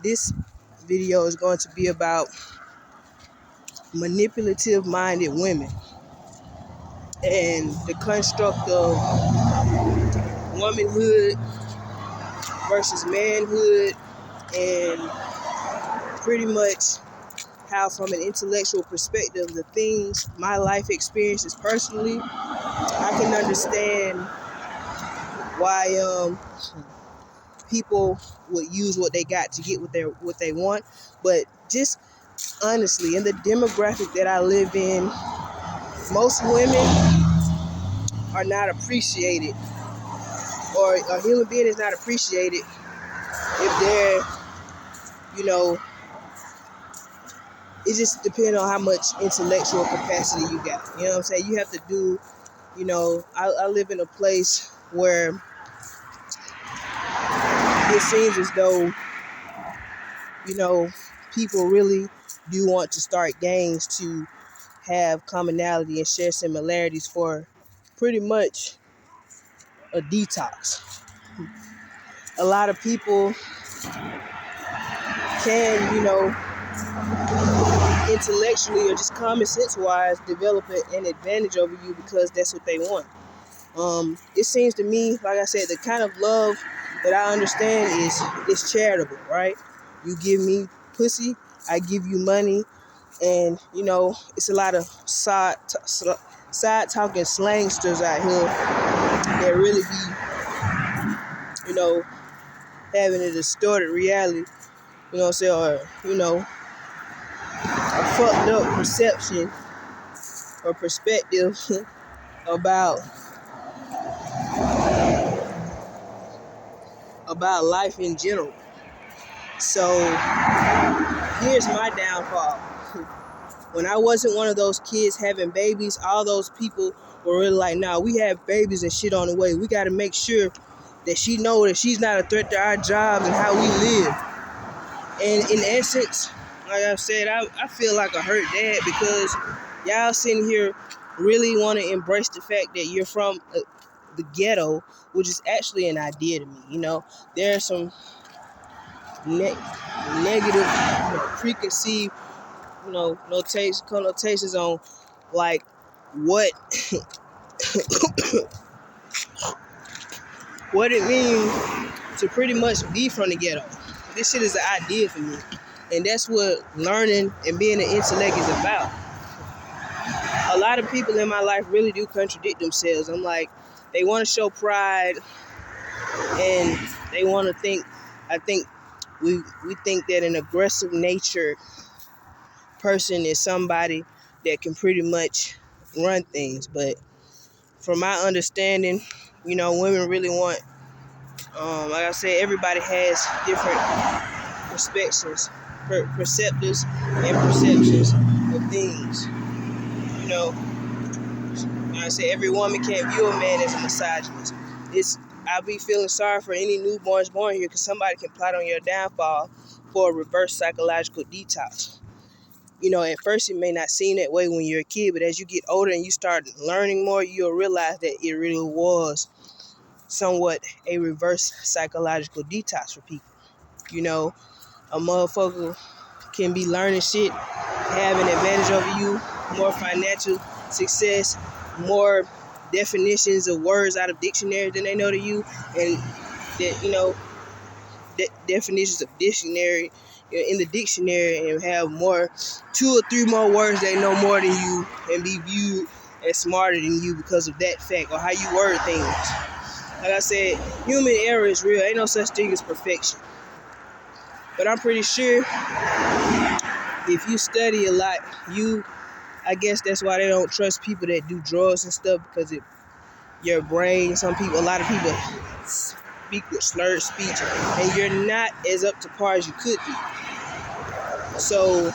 this video is going to be about manipulative-minded women and the construct of womanhood versus manhood, and pretty much how, from an intellectual perspective, the things my life experiences personally, I can understand why people would use what they got to get what they want. But just honestly, in the demographic that I live in, most women are not appreciated, or a human being is not appreciated if they're, it just depends on how much intellectual capacity you got. You know what I'm saying? You have to do, I live in a place where it seems as though, people really do want to start gangs to have commonality and share similarities for pretty much a detox. A lot of people can, intellectually or just common sense wise develop an advantage over you because that's what they want. It seems to me, like I said, the kind of love that I understand is charitable, right? You give me pussy, I give you money, and it's a lot of side talking slangsters out here that really be, having a distorted reality, or a fucked up perception or perspective about life in general. So here's my downfall. When I wasn't one of those kids having babies, all those people were really like, nah, we have babies and shit on the way. We got to make sure that she know that she's not a threat to our jobs and how we live. And in essence, like I've said, I feel like a hurt dad because y'all sitting here really want to embrace the fact that you're from the ghetto, which is actually an idea to me. There are some negative, preconceived, connotations on like what what it means to pretty much be from the ghetto. This shit is an idea for me, and that's what learning and being an intellect is about. A lot of people in my life really do contradict themselves. I'm like, they want to show pride, and they want to think. I think we think that an aggressive nature person is somebody that can pretty much run things, but from my understanding, women really want, like I said, everybody has different perceptives and perceptions of things. Like I say, every woman can't view a man as a misogynist. I'll be feeling sorry for any newborns born here because somebody can plot on your downfall for a reverse psychological detox. At first it may not seem that way when you're a kid, but as you get older and you start learning more, you'll realize that it really was somewhat a reverse psychological detox for people. A motherfucker can be learning shit, have an advantage over you, more financial success, more definitions of words out of dictionaries than they know to you, and that, definitions of dictionary in the dictionary, and have 2 or 3 more words they know more than you and be viewed as smarter than you because of that fact or how you word things. Like I said, human error is real. Ain't no such thing as perfection. But I'm pretty sure if you study a lot, I guess that's why they don't trust people that do drugs and stuff, because your brain, a lot of people speak with slurred speech, and you're not as up to par as you could be. So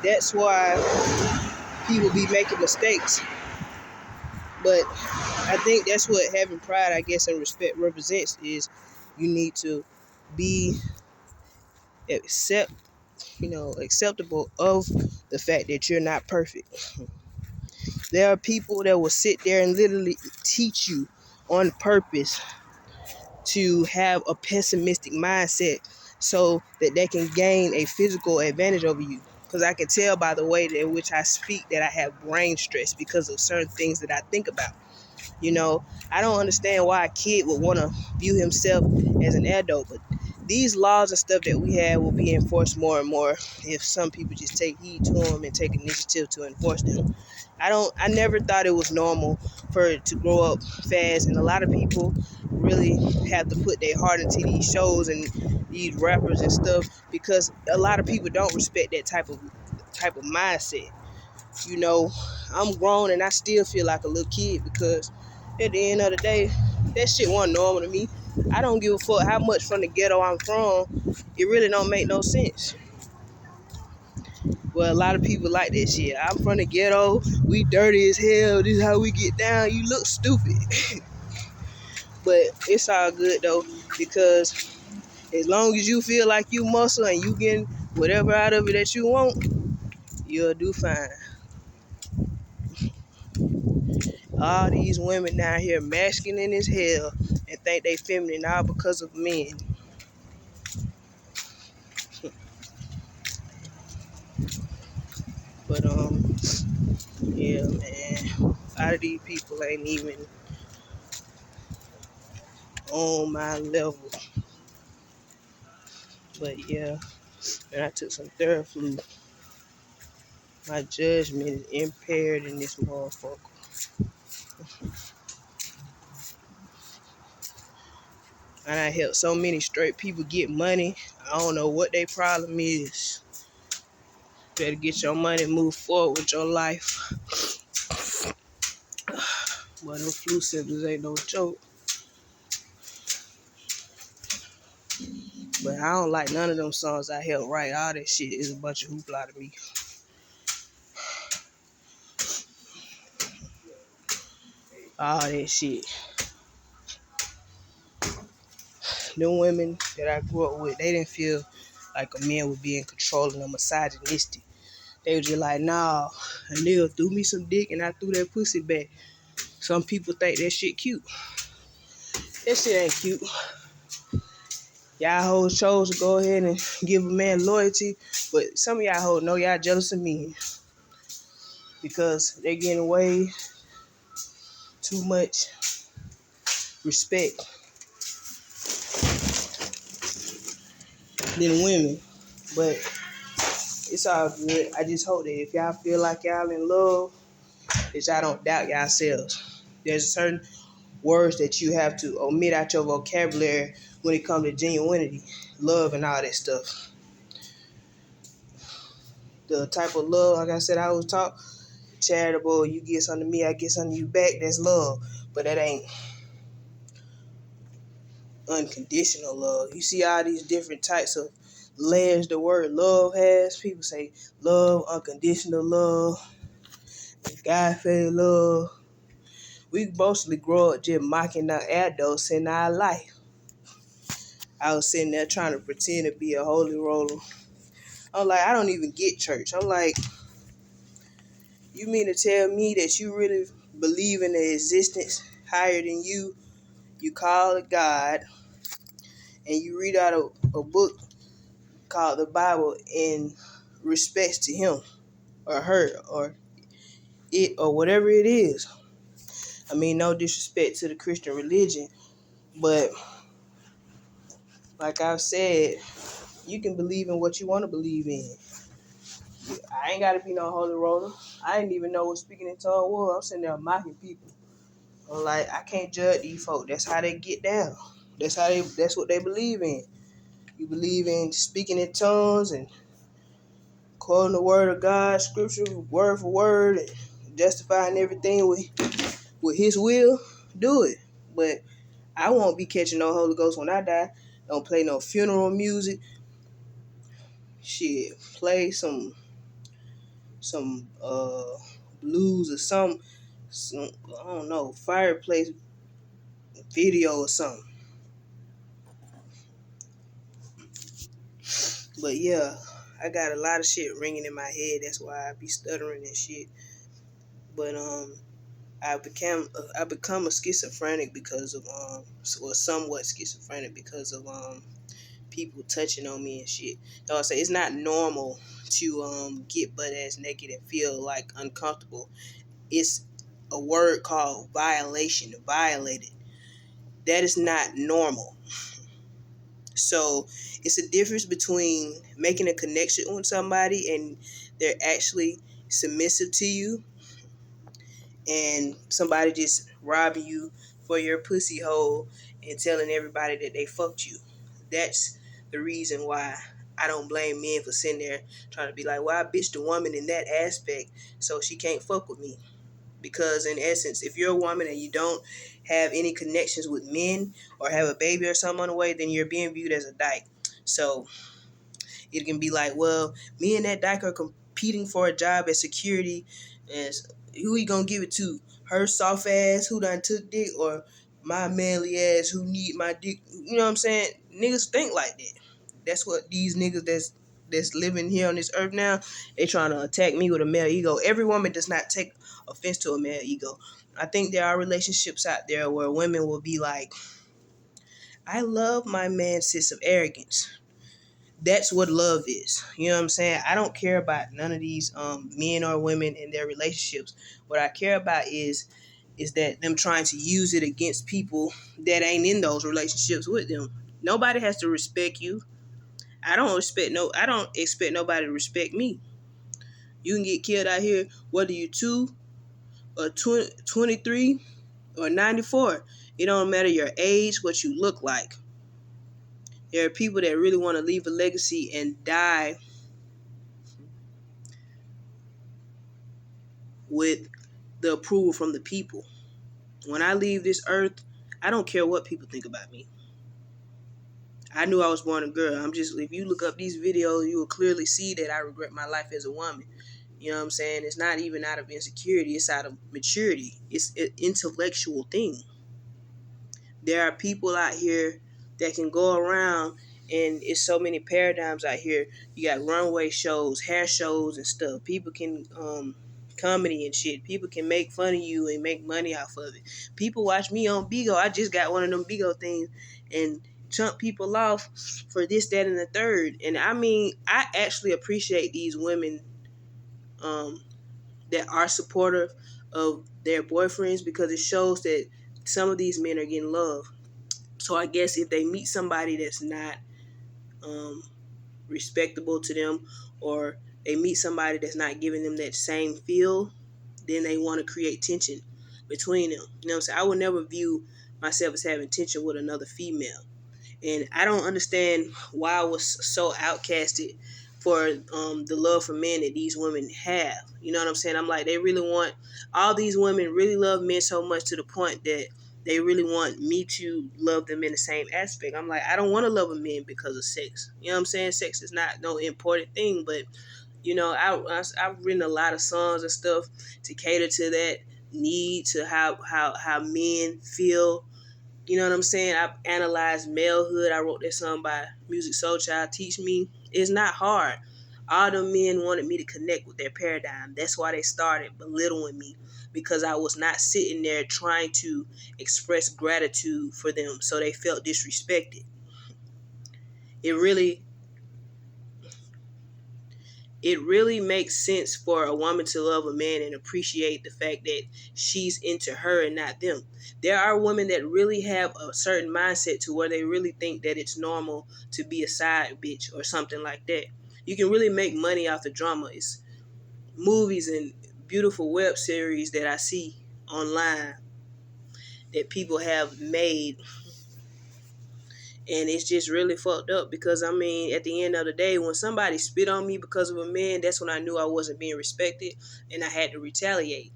that's why people be making mistakes. But I think that's what having pride, I guess, and respect represents, is you need to be acceptable of the fact that you're not perfect. There are people that will sit there and literally teach you on purpose to have a pessimistic mindset so that they can gain a physical advantage over you. Because I can tell by the way in which I speak that I have brain stress because of certain things that I think about. You know, I don't understand why a kid would want to view himself as an adult, but these laws and stuff that we have will be enforced more and more if some people just take heed to them and take initiative to enforce them. I never thought it was normal for it to grow up fast, and a lot of people really have to put their heart into these shows and these rappers and stuff because a lot of people don't respect that type of mindset. You know, I'm grown and I still feel like a little kid because at the end of the day, that shit wasn't normal to me. I don't give a fuck how much from the ghetto I'm from. It really don't make no sense. Well, a lot of people like that shit. I'm from the ghetto. We dirty as hell. This is how we get down. You look stupid. But it's all good though because as long as you feel like you muscle and you getting whatever out of it that you want, you'll do fine. All these women down here masculine as hell and think they feminine all because of men. But yeah, man. A lot of these people ain't even on my level. But yeah, and I took some Theraflu. My judgment is impaired in this motherfucker. And I helped so many straight people get money. I don't know what their problem is. Better get your money, move forward with your life. But them flu symptoms ain't no joke. But I don't like none of them songs I helped write. All that shit is a bunch of hoopla to me. All that shit. Them women that I grew up with, they didn't feel like a man would be in control and misogynistic. They were just like, nah, a nigga threw me some dick and I threw that pussy back. Some people think that shit cute. That shit ain't cute. Y'all hoes chose to go ahead and give a man loyalty, but some of y'all hoes know y'all jealous of me because they getting way too much respect than women. But it's all good. I just hope that if y'all feel like y'all in love, that y'all don't doubt yourselves. There's certain words that you have to omit out your vocabulary when it comes to genuinity, love, and all that stuff. The type of love, like I said, I was taught charitable. You get something to me, I get something to you back. That's love, but that ain't unconditional love. You see all these different types of layers the word love has. People say love, unconditional love, God-fed love. We mostly grow up just mocking the adults in our life. I was sitting there trying to pretend to be a holy roller. I'm like, I don't even get church. I'm like, you mean to tell me that you really believe in the existence higher than you? You call it God, and you read out a book called the Bible in respects to him or her or it or whatever it is. I mean, no disrespect to the Christian religion, but like I've said, you can believe in what you want to believe in. I ain't got to be no holy roller. I didn't even know what speaking in tongues was. I'm sitting there mocking people. I'm like, I can't judge these folks. That's how they get down. That's what they believe in. You believe in speaking in tongues and quoting the word of God, scripture, word for word, and justifying everything with his will, do it. But I won't be catching no Holy Ghost when I die. Don't play no funeral music. Shit, play some blues or some I don't know, fireplace video or something. But yeah, I got a lot of shit ringing in my head. That's why I be stuttering and shit. But I become a schizophrenic because of or somewhat schizophrenic because of people touching on me and shit. So I say it's not normal to get butt ass naked and feel like uncomfortable. It's a word called violation, violated. That is not normal. So it's a difference between making a connection with somebody and they're actually submissive to you, and somebody just robbing you for your pussy hole and telling everybody that they fucked you. That's the reason why I don't blame men for sitting there trying to be like, well, I bitched a woman in that aspect, so she can't fuck with me. Because in essence, if you're a woman and you don't have any connections with men or have a baby or something on the way, then you're being viewed as a dyke. So it can be like, well, me and that dyke are competing for a job at security, and who he gonna give it to? Her soft ass who done took dick, or my manly ass who need my dick? You know what I'm saying? Niggas think like that. That's what these niggas that's living here on this earth now, they trying to attack me with a male ego. Every woman does not take offense to a male ego. I think there are relationships out there where women will be like, I love my man's sense of arrogance. That's what love is. You know what I'm saying? I don't care about none of these men or women in their relationships. What I care about is that them trying to use it against people that ain't in those relationships with them. Nobody has to respect you. I don't expect nobody to respect me. You can get killed out here whether you 2 or 23 or 94. It don't matter your age, what you look like. There are people that really want to leave a legacy and die with the approval from the people. When I leave this earth, I don't care what people think about me. I knew I was born a girl. If you look up these videos, you will clearly see that I regret my life as a woman. You know what I'm saying? It's not even out of insecurity, it's out of maturity. It's an intellectual thing. There are people out here that can go around, and it's so many paradigms out here. You got runway shows, hair shows and stuff. People can comedy and shit. People can make fun of you and make money off of it. People watch me on Bigo. I just got one of them Bigo things and chunk people off for this, that, and the third. And I mean, I actually appreciate these women um, that are supportive of their boyfriends, because it shows that some of these men are getting love. So I guess if they meet somebody that's not um, respectable to them, or they meet somebody that's not giving them that same feel, then they want to create tension between them. You know what I'm saying? I would never view myself as having tension with another female. And I don't understand why I was so outcasted for the love for men that these women have. You know what I'm saying? I'm like, all these women really love men so much to the point that they really want me to love them in the same aspect. I'm like, I don't want to love a man because of sex. You know what I'm saying? Sex is not no important thing, but you know, I've written a lot of songs and stuff to cater to that need, to how men feel. You know what I'm saying? I've analyzed malehood. I wrote that song by Music Soul Child, Teach Me. It's not hard. All the men wanted me to connect with their paradigm. That's why they started belittling me, because I was not sitting there trying to express gratitude for them, so they felt disrespected. It really it really makes sense for a woman to love a man and appreciate the fact that she's into her and not them. There are women that really have a certain mindset to where they really think that it's normal to be a side bitch or something like that. You can really make money off the drama. It's movies and beautiful web series that I see online that people have made, and it's just really fucked up, because I mean, at the end of the day, when somebody spit on me because of a man, that's when I knew I wasn't being respected and I had to retaliate.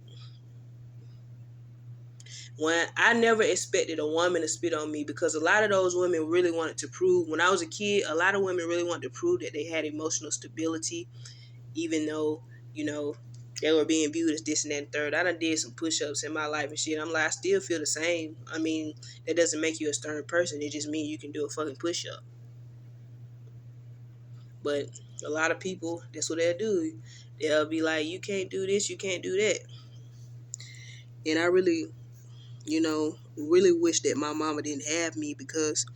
When I never expected a woman to spit on me, because a lot of those women really wanted to prove, when I was a kid, a lot of women really wanted to prove that they had emotional stability, even though, you know, they were being viewed as this and that and third. I done did some push-ups in my life and shit. I'm like, I still feel the same. I mean, that doesn't make you a stern person. It just means you can do a fucking push-up. But a lot of people, that's what they'll do. They'll be like, you can't do this, you can't do that. And I really, really wish that my mama didn't have me, because,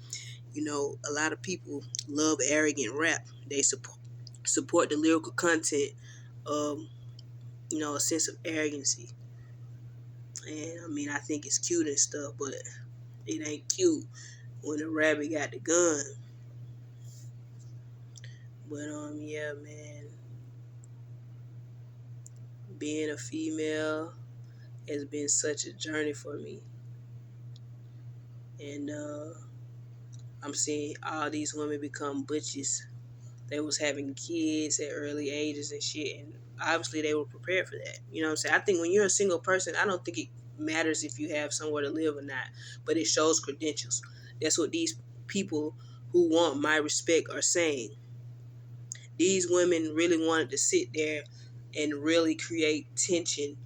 A lot of people love arrogant rap. They support the lyrical content of, a sense of arrogancy. And I mean, I think it's cute and stuff, but it ain't cute when the rabbit got the gun. But yeah, man, being a female has been such a journey for me, and I'm seeing all these women become butches. They was having kids at early ages and shit, and obviously they were prepared for that. You know what I'm saying? I think when you're a single person, I don't think it matters if you have somewhere to live or not, but it shows credentials. That's what these people who want my respect are saying. These women really wanted to sit there and really create tension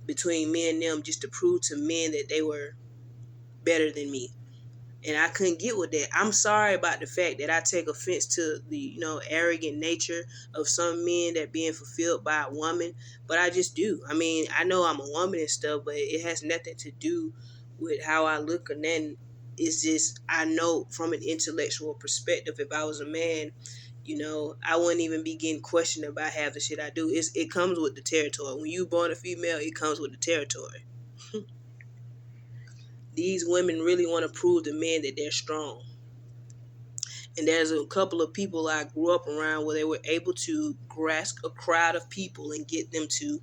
between me and them just to prove to men that they were better than me. And I couldn't get with that. I'm sorry about the fact that I take offense to the, arrogant nature of some men that being fulfilled by a woman, but I just do. I mean, I know I'm a woman and stuff, but it has nothing to do with how I look or nothing. It's just, I know from an intellectual perspective, if I was a man, I wouldn't even be getting questioned about half the shit I do. It comes with the territory. When you born a female, it comes with the territory. These women really want to prove to men that they're strong. And there's a couple of people I grew up around where they were able to grasp a crowd of people and get them to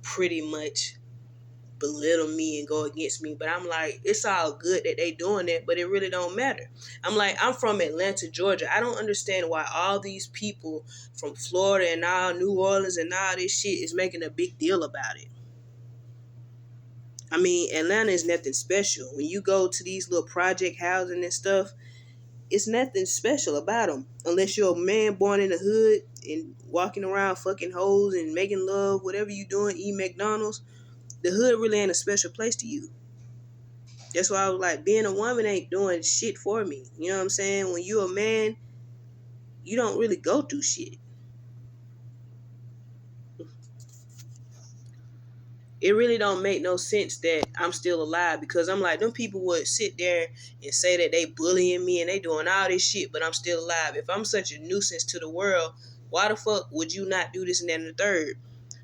pretty much belittle me and go against me. But I'm like, it's all good that they doing that, but it really don't matter. I'm like, I'm from Atlanta, Georgia. I don't understand why all these people from Florida and all New Orleans and all this shit is making a big deal about it. I mean, Atlanta is nothing special. When you go to these little project housing and stuff, it's nothing special about them. Unless you're a man born in the hood and walking around fucking hoes and making love, whatever you doing, eat McDonald's, the hood really ain't a special place to you. That's why I was like, being a woman ain't doing shit for me. You know what I'm saying? When you're a man, you don't really go through shit. It really don't make no sense that I'm still alive, because I'm like, them people would sit there and say that they bullying me and they doing all this shit, but I'm still alive. If I'm such a nuisance to the world, why the fuck would you not do this and that and the third?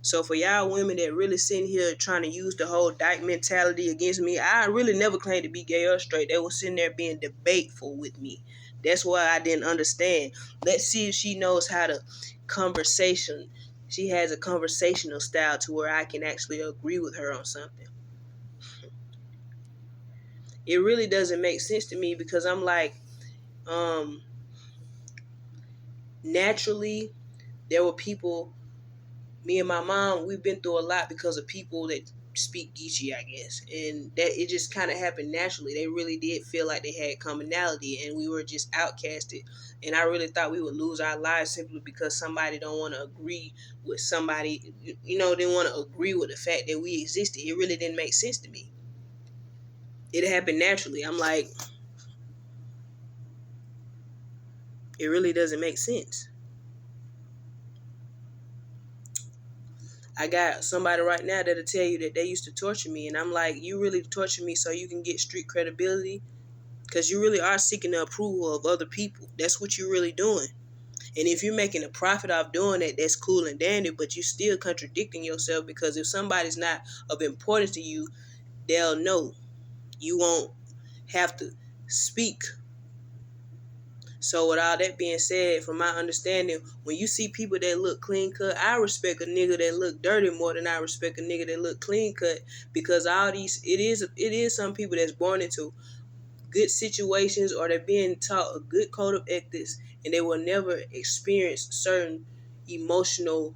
So for y'all women that really sitting here trying to use the whole dyke mentality against me, I really never claimed to be gay or straight. They were sitting there being debateful with me. That's why I didn't understand. Let's see if she knows how to conversation. She has a conversational style to where I can actually agree with her on something. It really doesn't make sense to me, because I'm like, naturally, there were people, me and my mom, we've been through a lot because of people that speak Geechee, I guess. And that it just kind of happened naturally. They really did feel like they had commonality, and we were just outcasted. And I really thought we would lose our lives simply because somebody don't want to agree with somebody, didn't want to agree with the fact that we existed. It really didn't make sense to me. It happened naturally. I'm like, it really doesn't make sense. I got somebody right now that'll tell you that they used to torture me, and I'm like, you really torture me so you can get street credibility? Because you really are seeking the approval of other people. That's what you're really doing. And if you're making a profit off doing that, that's cool and dandy, but you're still contradicting yourself, because if somebody's not of importance to you, they'll know. You won't have to speak. So with all that being said, from my understanding, when you see people that look clean cut, I respect a nigga that look dirty more than I respect a nigga that look clean cut, because all these, it is some people that's born into good situations, or they're being taught a good code of ethics, and they will never experience certain emotional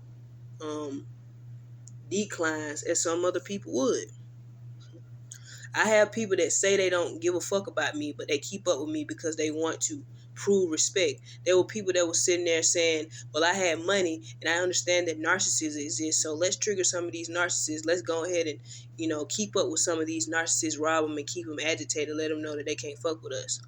declines as some other people would. I have people that say they don't give a fuck about me, but they keep up with me because they want to prove respect. There were people that were sitting there saying, well, I had money and I understand that narcissists exist, so let's trigger some of these narcissists. Let's go ahead and, keep up with some of these narcissists, rob them and keep them agitated, let them know that they can't fuck with us.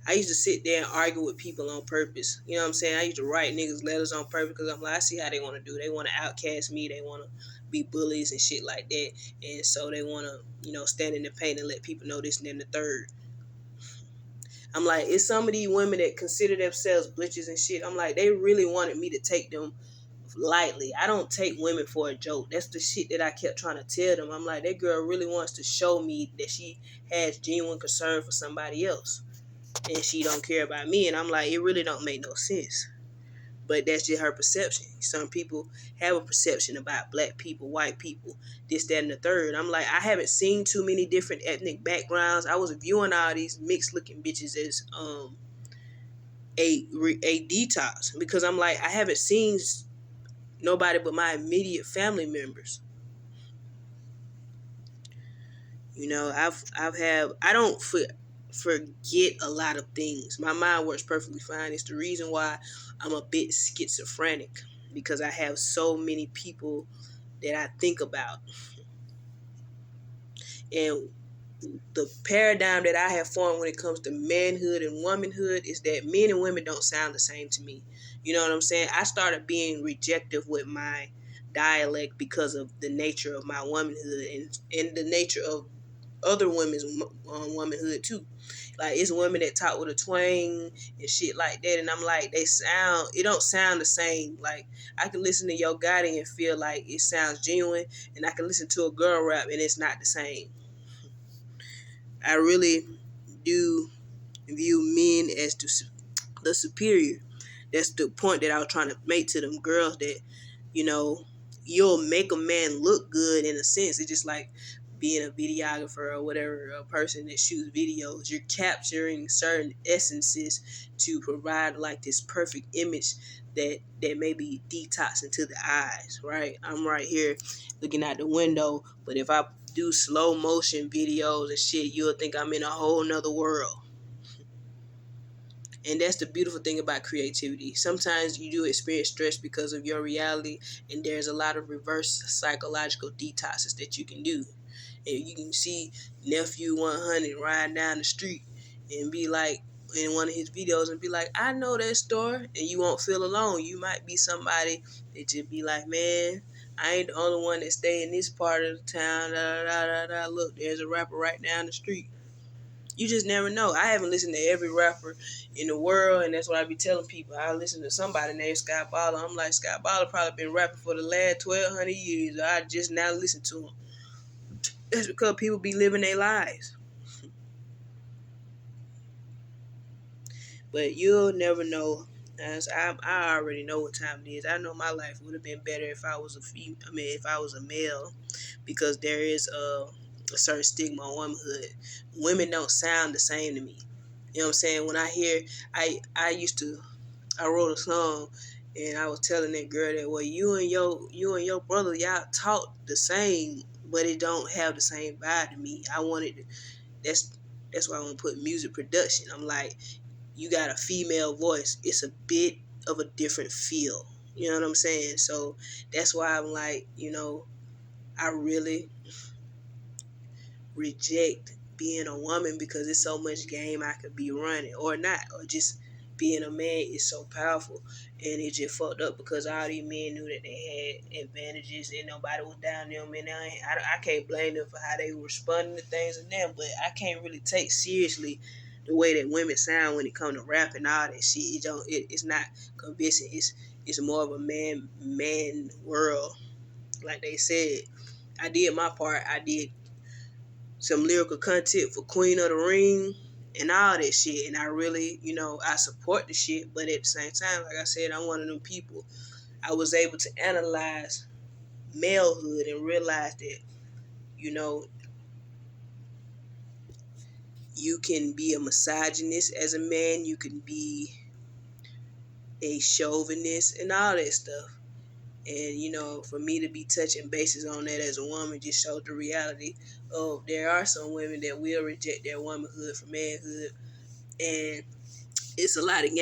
I used to sit there and argue with people on purpose. You know what I'm saying? I used to write niggas letters on purpose because I'm like, I see how they want to do. They want to outcast me. They want to be bullies and shit like that. And so they want to, stand in the paint and let people know this and then the third. I'm like, it's some of these women that consider themselves bitches and shit. I'm like, they really wanted me to take them lightly. I don't take women for a joke. That's the shit that I kept trying to tell them. I'm like, that girl really wants to show me that she has genuine concern for somebody else. And she don't care about me. And I'm like, it really don't make no sense. But that's just her perception. Some people have a perception about black people, white people, this, that, and the third. I'm like, I haven't seen too many different ethnic backgrounds. I was viewing all these mixed looking bitches as a detox, because I'm like, I haven't seen nobody but my immediate family members. I don't forget a lot of things. My mind works perfectly fine. It's the reason why I'm a bit schizophrenic, because I have so many people that I think about. And the paradigm that I have formed when it comes to manhood and womanhood is that men and women don't sound the same to me. You know what I'm saying? I started being rejective with my dialect because of the nature of my womanhood and the nature of other women's womanhood too. Like, it's women that talk with a twang and shit like that, and I'm like, it don't sound the same. Like, I can listen to Yo Gotti and feel like it sounds genuine, and I can listen to a girl rap and it's not the same. I really do view men as the superior. That's the point that I was trying to make to them girls, that, you'll make a man look good in a sense. It's just like being a videographer or whatever, a person that shoots videos. You're capturing certain essences to provide like this perfect image that may be detoxing to the eyes, right? I'm right here looking out the window, but if I do slow motion videos and shit, you'll think I'm in a whole nother world. And that's the beautiful thing about creativity. Sometimes you do experience stress because of your reality, and there's a lot of reverse psychological detoxes that you can do. And you can see Nephew 100 riding down the street and be like, in one of his videos, and be like, I know that store, and you won't feel alone. You might be somebody that just be like, man, I ain't the only one that stay in this part of the town. Da, da, da, da. Look, there's a rapper right down the street. You just never know. I haven't listened to every rapper in the world, and that's what I be telling people. I listen to somebody named Scott Baller. I'm like, Scott Baller probably been rapping for the last 1,200 years. I just now listen to him. That's because people be living their lives. But you'll never know. As I already know what time it is. I know my life would have been better if I was if I was a male, because there is a certain stigma on womanhood. Women don't sound the same to me. You know what I'm saying? When I hear, I wrote a song, and I was telling that girl that, well, you and your brother, y'all talk the same, but it don't have the same vibe to me. That's why I want to put music production. I'm like, you got a female voice. It's a bit of a different feel. You know what I'm saying? So that's why I'm like, I really reject being a woman, because it's so much game I could be running or not, or just being a man is so powerful. And it just fucked up because all these men knew that they had advantages and nobody was down them, and I can't blame them for how they were responding to things and them, but I can't really take seriously the way that women sound when it comes to rap and all that shit. It's not convincing. It's more of a man world. Like they said, I did my part. I did some lyrical content for Queen of the Ring and all that shit. And I really, I support the shit. But at the same time, like I said, I'm one of them people. I was able to analyze malehood and realize that, you can be a misogynist as a man. You can be a chauvinist and all that stuff. And, for me to be touching bases on that as a woman just showed the reality of there are some women that will reject their womanhood for manhood. And it's a lot of games